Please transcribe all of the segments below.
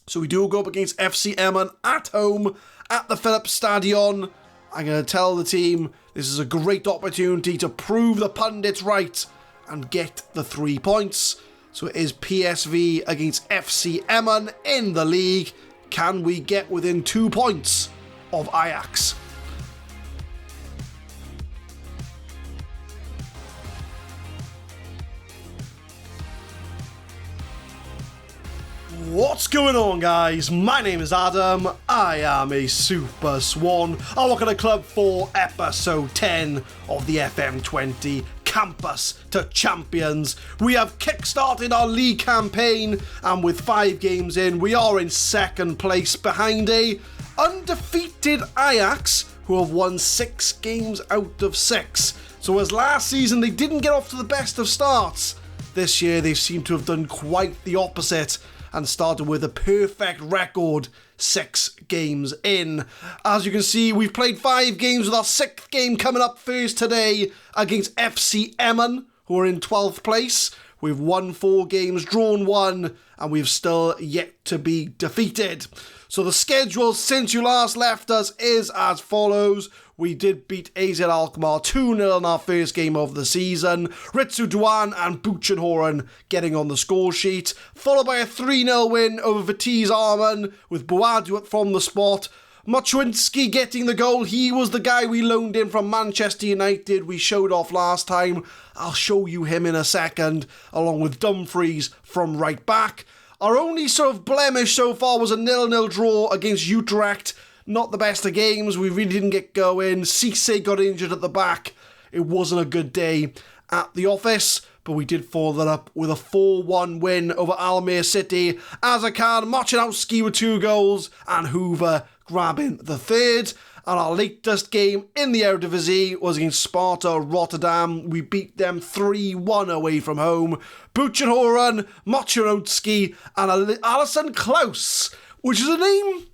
So we do go up against FC Emmen at home at the Philips Stadion. I'm going to tell the team this is a great opportunity to prove the pundits right and get the 3 points. So it is PSV against FC Emmen in the league. Can we get within 2 points of Ajax? What's going on, guys? My name is Adam. I am a Super Swan. I work at a club for episode 10 of the FM20 Campus to Champions. We have kick-started our league campaign, and with 5 games in, we are in second place behind a undefeated Ajax, who have won 6 games out of 6. So as last season they didn't get off to the best of starts, this year they seem to have done quite the opposite and started with a perfect record 6 games in. As you can see, we've played 5 games with our 6th game coming up first today against FC Emmen, who are in 12th place. We've won 4 games, drawn 1, and we've still yet to be defeated. So the schedule since you last left us is as follows. We did beat AZ Alkmaar 2-0 in our first game of the season. Ritsu Duan and Buchenhoren getting on the score sheet, followed by a 3-0 win over Vitesse Arnhem with Boadu from the spot. Mochwinski getting the goal. He was the guy we loaned in from Manchester United. We showed off last time. I'll show you him in a second, along with Dumfries from right back. Our only sort of blemish so far was a 0-0 draw against Utrecht. Not the best of games. We really didn't get going. Cisse got injured at the back. It wasn't a good day at the office, but we did follow that up with a 4-1 win over Almere City. Azarkan, Marcinowski with 2 goals, and Hoover grabbing the 3rd. And our latest game in the Eredivise was against Sparta Rotterdam. We beat them 3-1 away from home. Buchenhoren, Marcinowski, and Alison Klaus, which is a name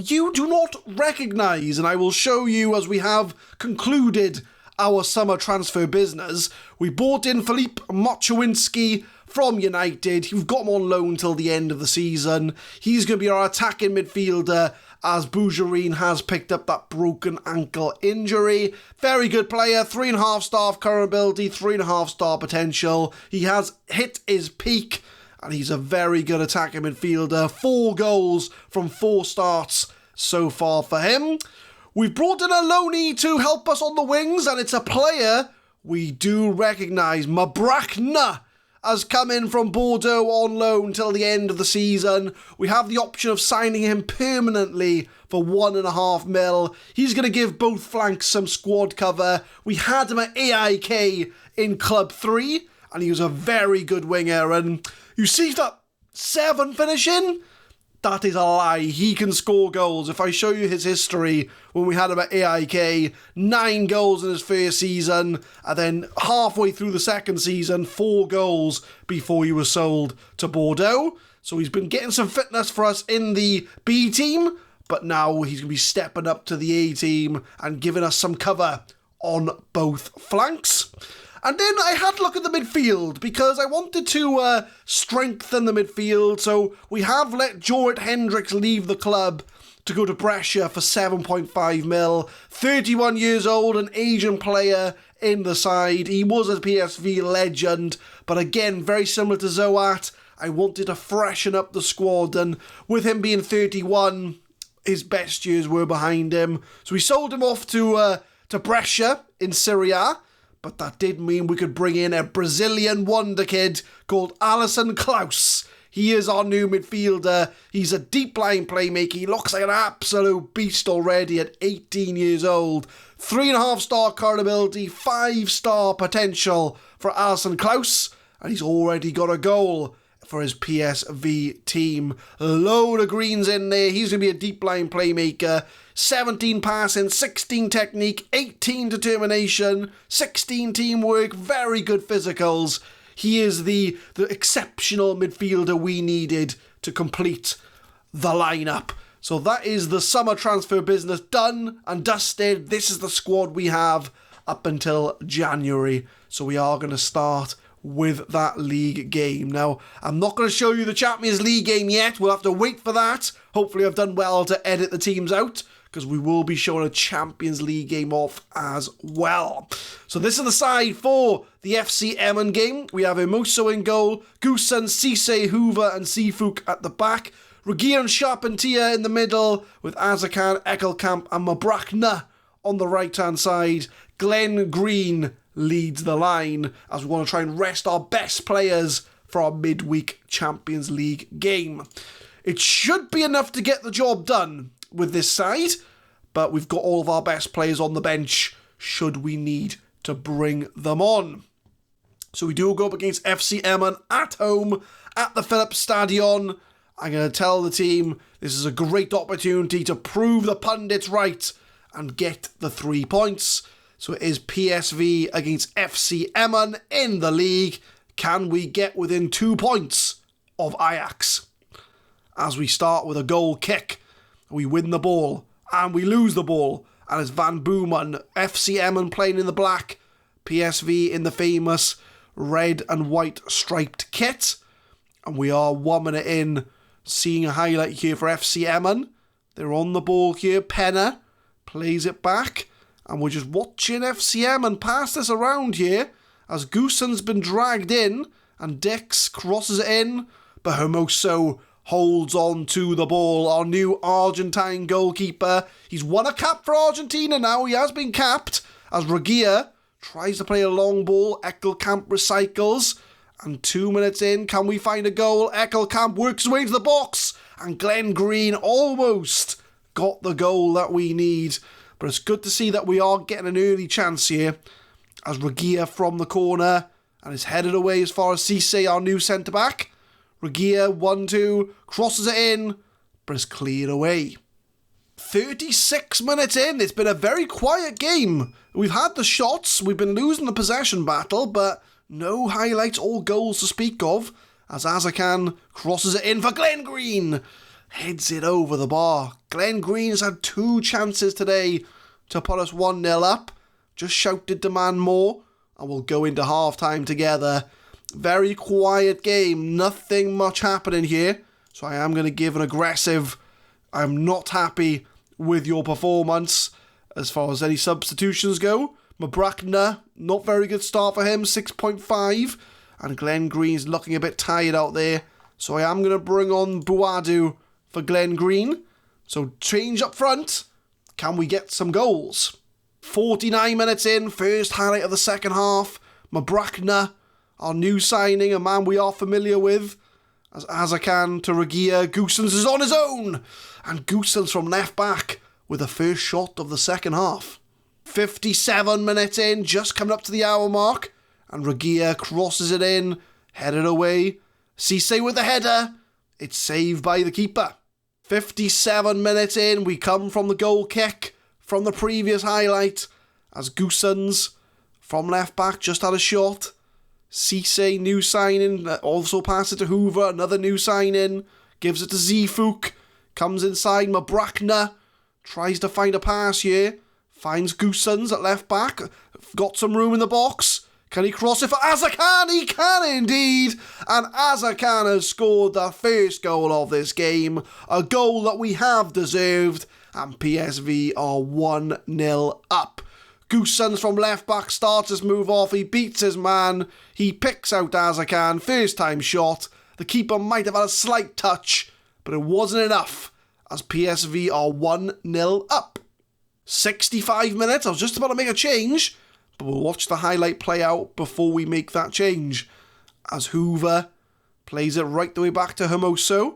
you do not recognise, and I will show you as we have concluded our summer transfer business. We bought in Filip Mochwinski from United. We've got him on loan till the end of the season. He's going to be our attacking midfielder, as Bougerine has picked up that broken ankle injury. Very good player, 3.5 star current ability, 3.5 star potential. He has hit his peak, and he's a very good attacking midfielder. 4 goals from 4 starts so far for him. We've brought in a loanee to help us on the wings, and it's a player we do recognise. Mabrakna has come in from Bordeaux on loan till the end of the season. We have the option of signing him permanently for 1.5 mil. He's going to give both flanks some squad cover. We had him at AIK in Club 3, and he was a very good winger. And you see that 7 finishing? That is a lie. He can score goals. If I show you his history, when we had him at AIK, 9 goals in his first season, and then halfway through the second season, 4 goals before he was sold to Bordeaux. So he's been getting some fitness for us in the B team, but now he's going to be stepping up to the A team and giving us some cover on both flanks. And then I had a look at the midfield because I wanted to strengthen the midfield. So we have let Jorrit Hendricks leave the club to go to Brescia for 7.5 mil. 31 years old, an Asian player in the side. He was a PSV legend, but again, very similar to Zoat. I wanted to freshen up the squad, and with him being 31, his best years were behind him. So we sold him off to Brescia in Serie A. But that did mean we could bring in a Brazilian wonder kid called Alison Klaus. He is our new midfielder. He's a deep line playmaker. He looks like an absolute beast already at 18 years old. 3.5 star current ability, 5 star potential for Alison Klaus. And he's already got a goal for his PSV team. A load of greens in there. He's going to be a deep line playmaker. 17 passing, 16 technique, 18 determination, 16 teamwork, very good physicals. He is the exceptional midfielder we needed to complete the lineup. So that is the summer transfer business done and dusted. This is the squad we have up until January. So we are going to start with that league game. Now, I'm not going to show you the Champions League game yet. We'll have to wait for that. Hopefully I've done well to edit the teams out, because we will be showing a Champions League game off as well. So this is the side for the FC Emmen game. We have Emoso in goal, Goosen, Cisse, Hoover and Seafook at the back. Regier and Charpentier in the middle, with Azarkan, Ekkelkamp and Mabrakna on the right-hand side. Glenn Green leads the line, as we want to try and rest our best players for our midweek Champions League game. It should be enough to get the job done with this side, but we've got all of our best players on the bench should we need to bring them on. So we do go up against FC Emmen at home at the Philips Stadion. I'm going to tell the team this is a great opportunity to prove the pundits right and get the 3 points. So it is PSV against FC Emmen in the league. Can we get within 2 points of Ajax? As we start with a goal kick, we win the ball and we lose the ball. And it's Van Boomen, FC Emmen playing in the black, PSV in the famous red and white striped kit. And we are 1 minute in, seeing a highlight here for FC Emmen. They're on the ball here. Penner plays it back. And we're just watching FC Emmen pass this around here, as Goosen's been dragged in and Dix crosses it in. But Hermoso holds on to the ball. Our new Argentine goalkeeper. He's won a cap for Argentina now. He has been capped, as Regier tries to play a long ball. Ekkelkamp recycles. And 2 minutes in, can we find a goal? Ekkelkamp works his way into the box. And Glenn Green almost got the goal that we need. But it's good to see that we are getting an early chance here, as Regier from the corner and is headed away as far as Cisse, our new centre-back. Regier, 1-2, crosses it in, but it's cleared away. 36 minutes in, it's been a very quiet game. We've had the shots, we've been losing the possession battle, but no highlights or goals to speak of, as Azarkan crosses it in for Glenn Green. Heads it over the bar. Glenn Green's had 2 chances today to put us 1-0 up. Just shouted demand more, and we'll go into half-time together. Very quiet game. Nothing much happening here. So I am going to give an aggressive. I'm not happy with your performance as far as any substitutions go. Mabrakna, not very good start for him, 6.5. And Glenn Green's looking a bit tired out there. So I am going to bring on Buadu for Glenn Green. So change up front. Can we get some goals? 49 minutes in, first highlight of the second half. Mabrakna, our new signing, a man we are familiar with. As Azarkan to Regier, Goossens is on his own. And Goossens from left back with the first shot of the second half. 57 minutes in, just coming up to the hour mark. And Regier crosses it in, headed away. Cisse with the header. It's saved by the keeper. 57 minutes in, we come from the goal kick from the previous highlight, as Goossens from left back just had a shot. Cisse, new signing, also passes it to Hoover, another new signing, gives it to Seafook, comes inside. Mabrakna tries to find a pass here, finds Goossens at left back, got some room in the box. Can he cross it for Azarkan? He can indeed. And Azarkan has scored the first goal of this game. A goal that we have deserved. And PSV are 1-0 up. Goossens from left back starts his move off. He beats his man. He picks out Azarkan. First time shot. The keeper might have had a slight touch, but it wasn't enough, as PSV are 1-0 up. 65 minutes. I was just about to make a change, but we'll watch the highlight play out before we make that change. As Hoover plays it right the way back to Hermoso.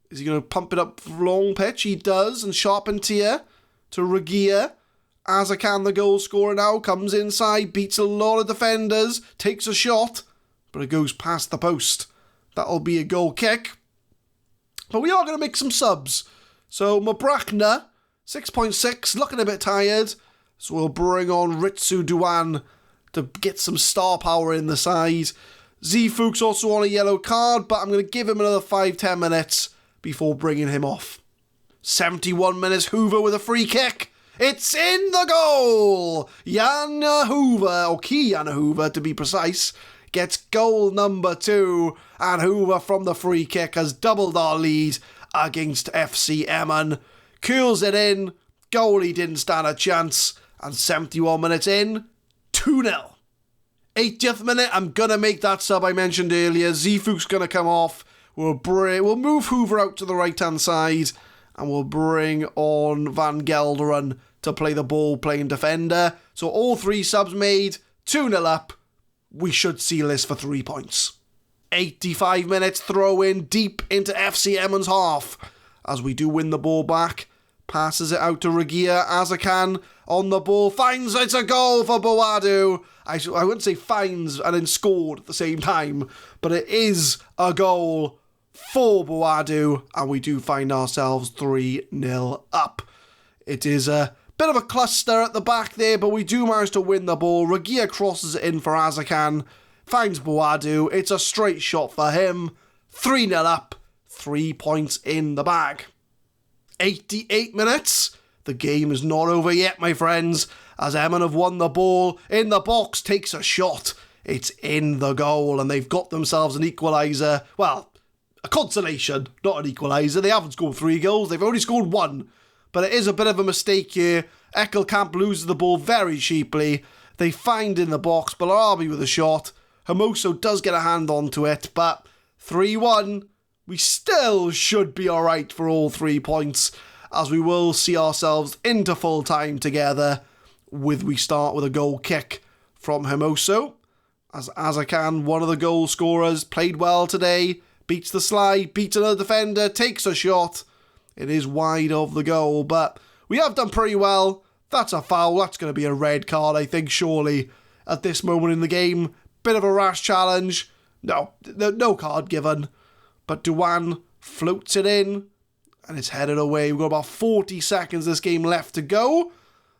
Is he going to pump it up long pitch? He does. And Charpentier to Regier. Azarkan, the goal scorer now, comes inside, beats a lot of defenders, takes a shot, but it goes past the post. That'll be a goal kick. But we are going to make some subs. So Mabrakna, 6.6, looking a bit tired. So we'll bring on Ritsu Duan to get some star power in the side. Zifuk's also on a yellow card, but I'm going to give him another 5-10 minutes before bringing him off. 71 minutes, Hoover with a free kick. It's in the goal! Jan Hoover, or Kian Hoover to be precise, gets goal number 2, and Hoover from the free kick has doubled our lead against FC Emmen. Curls it in, goalie didn't stand a chance, and 71 minutes in, 2-0. 80th minute, I'm going to make that sub I mentioned earlier. Zifuk's going to come off. We'll move Hoover out to the right-hand side, and we'll bring on Van Gelderen to play the ball-playing defender. So all 3 subs made, 2-0 up. We should seal this for 3 points. 85 minutes, throw in deep into FC Emmen's half. As we do win the ball back, passes it out to Regia. Azakan on the ball, finds it's a goal for Boadu. I wouldn't say finds and then scored at the same time, but it is a goal for Boadu, and we do find ourselves 3-0 up. It is a bit of a cluster at the back there, but we do manage to win the ball. Regia crosses it in for Azakan, finds Boadu. It's a straight shot for him. 3-0 up, 3 points in the bag. 88 minutes. The game is not over yet, my friends, as Emmen have won the ball. In the box, takes a shot. It's in the goal, and they've got themselves an equaliser. Well, a consolation, not an equaliser. They haven't scored 3 goals. They've only scored 1. But it is a bit of a mistake here. Ekelkamp loses the ball very cheaply. They find in the box Bellarabi with a shot. Hermoso does get a hand onto it, but 3-1. We still should be alright for all 3 points, as we will see ourselves into full time together. We start with a goal kick from Hermoso, as Azakan, one of the goal scorers, played well today. Beats the slide, beats another defender, takes a shot. It is wide of the goal, but we have done pretty well. That's a foul. That's going to be a red card, I think, surely, at this moment in the game. Bit of a rash challenge. No card given. But Duan floats it in, and it's headed away. We've got about 40 seconds this game left to go.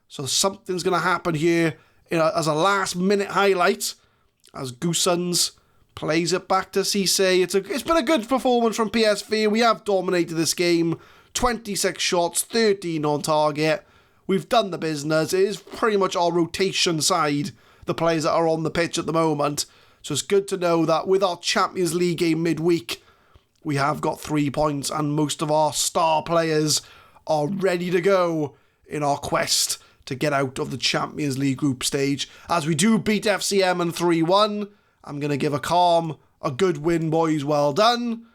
So something's going to happen here as a last-minute highlight, as Goossens plays it back to Cisse. It's been a good performance from PSV. We have dominated this game. 26 shots, 13 on target. We've done the business. It is pretty much our rotation side, the players that are on the pitch at the moment. So it's good to know that with our Champions League game midweek, we have got 3 points, and most of our star players are ready to go in our quest to get out of the Champions League group stage. As we do beat FC Emmen 3-1, I'm going to give a good win, boys, well done.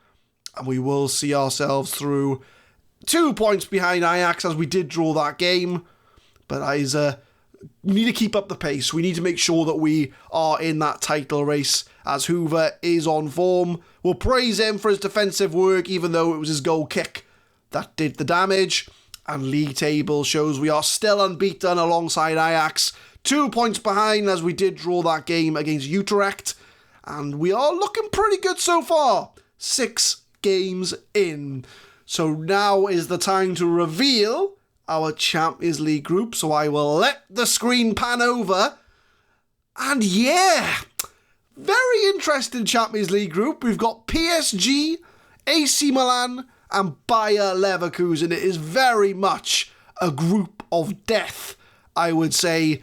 And we will see ourselves through 2 points behind Ajax, as we did draw that game. But we need to keep up the pace. We need to make sure that we are in that title race, as Hoover is on form. We'll praise him for his defensive work, even though it was his goal kick that did the damage. And league table shows we are still unbeaten alongside Ajax. 2 points behind, as we did draw that game against Utrecht. And we are looking pretty good so far. 6 games in. So now is the time to reveal our Champions League group. So I will let the screen pan over. And yeah, very interesting Champions League group. We've got PSG, AC Milan, and Bayer Leverkusen. It is very much a group of death, I would say.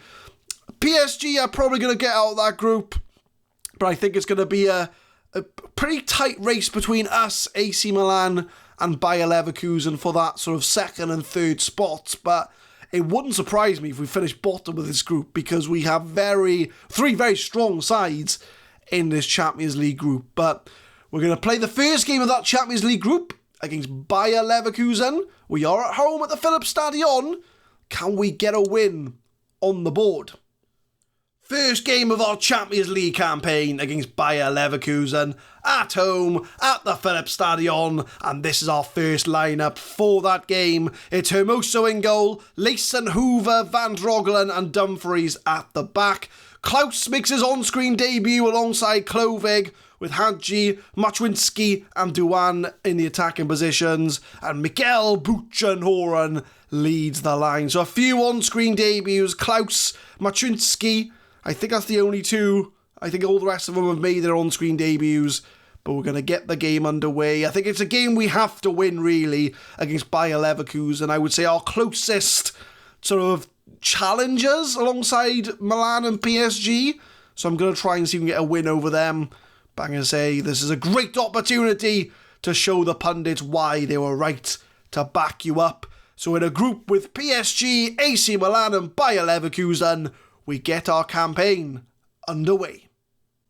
PSG are probably going to get out of that group, but I think it's going to be a pretty tight race between us, AC Milan, and Bayer Leverkusen for that sort of second and third spots. But it wouldn't surprise me if we finish bottom of this group, because we have three very strong sides in this Champions League group. But we're going to play the first game of that Champions League group against Bayer Leverkusen. We are at home at the Philips Stadion. Can we get a win on the board? First game of our Champions League campaign against Bayer Leverkusen, at home at the Philips Stadion, and this is our first lineup for that game. It's Hermoso in goal, Leysen, Hoover, Van Drogelen and Dumfries at the back. Klaus makes his on-screen debut alongside Klovig, with Hadji, Machwinski and Duan in the attacking positions, and Miguel Buchenhoren leads the line. So a few on-screen debuts. Klaus, Machwinski, I think that's the only two. I think all the rest of them have made their on-screen debuts, but we're going to get the game underway. I think it's a game we have to win, really, against Bayer Leverkusen. I would say our closest sort of challengers alongside Milan and PSG. So I'm going to try and see if we can get a win over them. But I'm going to say this is a great opportunity to show the pundits why they were right to back you up. So in a group with PSG, AC Milan and Bayer Leverkusen, we get our campaign underway.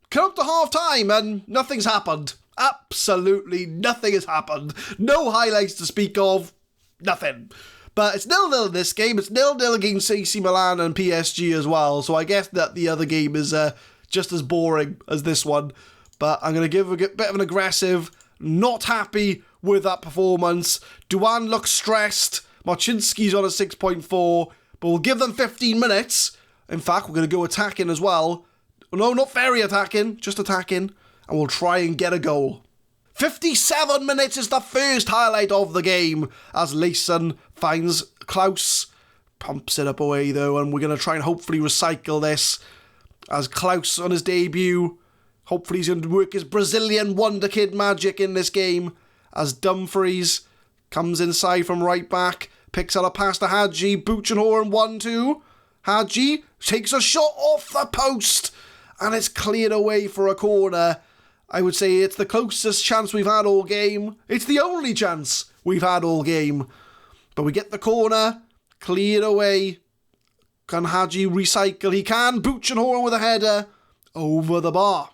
Come up to half-time and nothing's happened. Absolutely nothing has happened. No highlights to speak of. Nothing. But it's 0-0 in this game. It's 0-0 against AC Milan and PSG as well. So I guess that the other game is just as boring as this one. But I'm going to give a bit of an aggressive, not happy with that performance. Duan looks stressed. Marcinski's on a 6.4. But we'll give them 15 minutes. In fact, we're going to go attacking as well. No, not very attacking. Just attacking. And we'll try and get a goal. 57 minutes is the first highlight of the game as Leeson finds Klaus. Pumps it up away though, and we're going to try and hopefully recycle this as Klaus on his debut. Hopefully he's going to work his Brazilian wonder kid magic in this game as Dumfries comes inside from right back, picks out a pass to Hadji, Buchenhoren 1-2. Hadji takes a shot off the post and it's cleared away for a corner. I would say it's the closest chance we've had all game. It's the only chance we've had all game. But we get the corner, cleared away. Can Hadji recycle? He can. Buchenhoren with a header over the bar.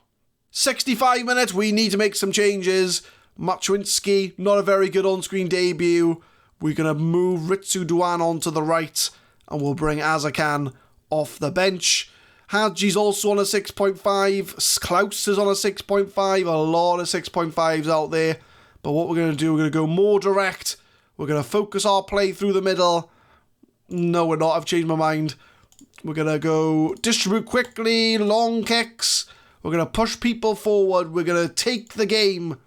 65 minutes, we need to make some changes. Marcinski, not a very good on-screen debut. We're going to move Ritsu Duan onto the right and we'll bring Azarkan off the bench. Hadji's also on a 6.5. Klaus is on a 6.5. A lot of 6.5s out there. But what we're going to do, we're going to go more direct. We're going to focus our play through the middle. No, we're not. I've changed my mind. We're going to go distribute quickly. Long kicks. We're going to push people forward. We're going to take the game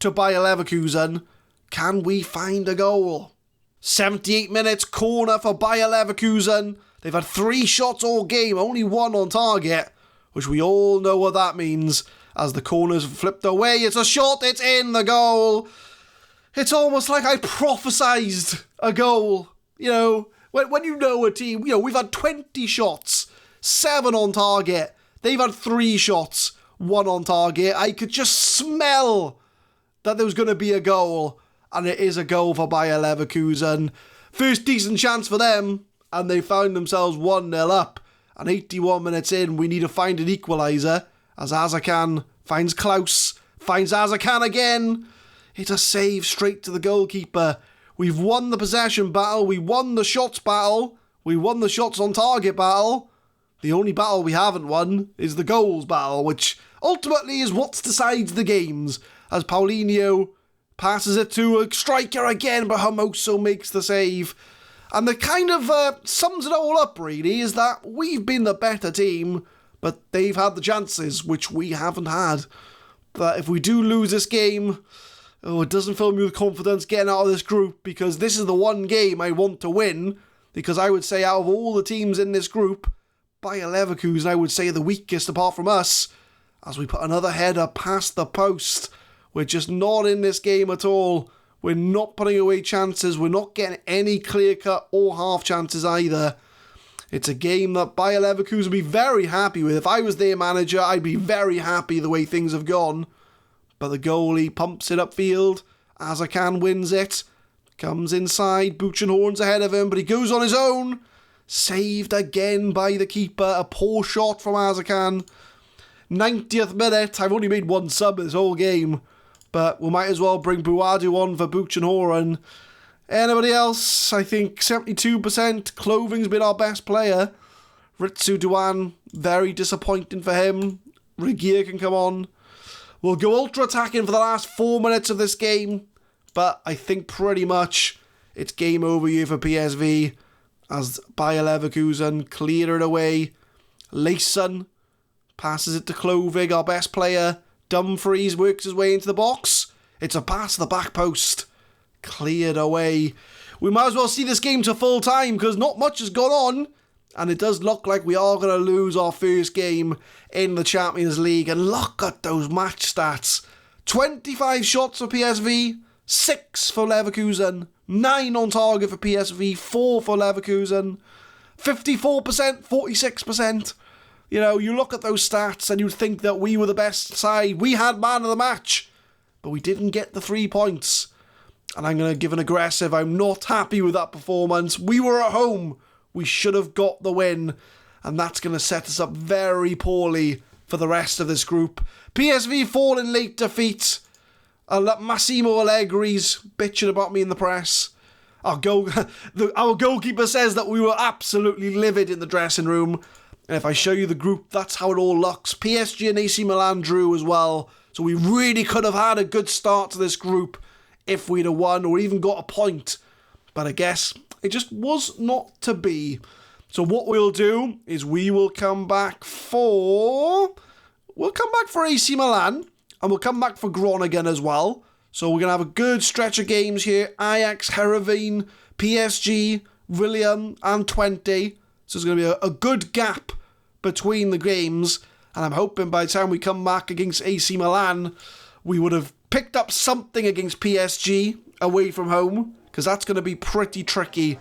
to Bayer Leverkusen. Can we find a goal? 78 minutes. Corner for Bayer Leverkusen. They've had 3 shots all game, only 1 on target, which we all know what that means. As the corner's flipped away, it's a shot, it's in the goal. It's almost like I prophesized a goal. You know, when you know a team, you know, we've had 20 shots, 7 on target. They've had 3 shots, 1 on target. I could just smell that there was going to be a goal, and it is a goal for Bayer Leverkusen. First decent chance for them. And they found themselves 1-0 up. And 81 minutes in, we need to find an equaliser. As Azarkan finds Klaus. Finds Azarkan again. It's a save straight to the goalkeeper. We've won the possession battle. We won the shots battle. We won the shots on target battle. The only battle we haven't won is the goals battle, which ultimately is what decides the games. As Paulinho passes it to a striker again, but Hermoso makes the save. And the kind of sums it all up, really, is that we've been the better team, but they've had the chances, which we haven't had. But if we do lose this game, it doesn't fill me with confidence getting out of this group, because this is the one game I want to win, because I would say out of all the teams in this group, Bayer Leverkusen, I would say the weakest apart from us, as we put another header past the post. We're just not in this game at all. We're not putting away chances. We're not getting any clear-cut or half chances either. It's a game that Bayer Leverkusen would be very happy with. If I was their manager, I'd be very happy the way things have gone. But the goalie pumps it upfield. Azarkan wins it. Comes inside. Buchenhoren's ahead of him, but he goes on his own. Saved again by the keeper. A poor shot from Azarkan. 90th minute. I've only made 1 sub this whole game. But we might as well bring Buadu on for Buchenhoren. Anybody else? I think 72%. Clothing's been our best player. Ritsu Duan, very disappointing for him. Regier can come on. We'll go ultra-attacking for the last 4 minutes of this game. But I think pretty much it's game over here for PSV. As Bayer Leverkusen clear it away. Leeson passes it to Clothing, our best player. Dumfries works his way into the box. It's a pass to the back post. Cleared away. We might as well see this game to full time because not much has gone on. And it does look like we are going to lose our first game in the Champions League. And look at those match stats. 25 shots for PSV, 6 for Leverkusen, 9 on target for PSV, 4 for Leverkusen, 54%, 46%. You know, you look at those stats and you'd think that we were the best side. We had man of the match, but we didn't get the 3 points. And I'm going to give an aggressive. I'm not happy with that performance. We were at home. We should have got the win. And that's going to set us up very poorly for the rest of this group. PSV fall in late defeat. Massimo Allegri's bitching about me in the press. Our goalkeeper says that we were absolutely livid in the dressing room. And if I show you the group, that's how it all looks. PSG and AC Milan drew as well. So we really could have had a good start to this group if we'd have won or even got a point. But I guess it just was not to be. So what we'll do is we will come back for AC Milan, and we'll come back for Groningen as well. So we're going to have a good stretch of games here. Ajax, Eredivise, PSG, William, and 20. So there's going to be a good gap between the games. And I'm hoping by the time we come back against AC Milan, we would have picked up something against PSG away from home, because that's going to be pretty tricky.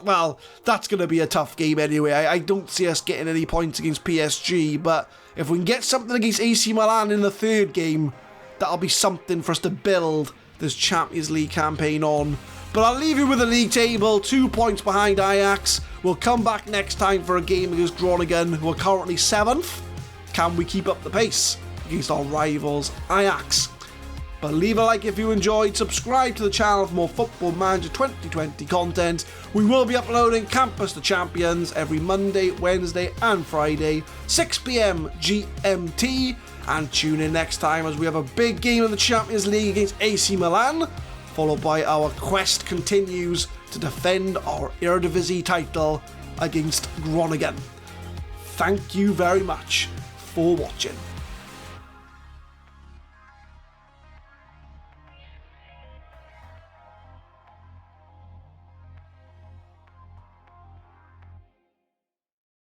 Well, that's going to be a tough game anyway. I don't see us getting any points against PSG, but if we can get something against AC Milan in the third game, that'll be something for us to build this Champions League campaign on. But I'll leave you with the league table, 2 points behind Ajax. We'll come back next time for a game against Groningen, who are currently 7th. Can we keep up the pace against our rivals Ajax? But leave a like if you enjoyed, subscribe to the channel for more Football Manager 2020 content. We will be uploading Campus to Champions every Monday, Wednesday and Friday, 6 PM GMT. And tune in next time as we have a big game in the Champions League against AC Milan, followed by our quest continues to defend our Eredivise title against Groningen. Thank you very much for watching.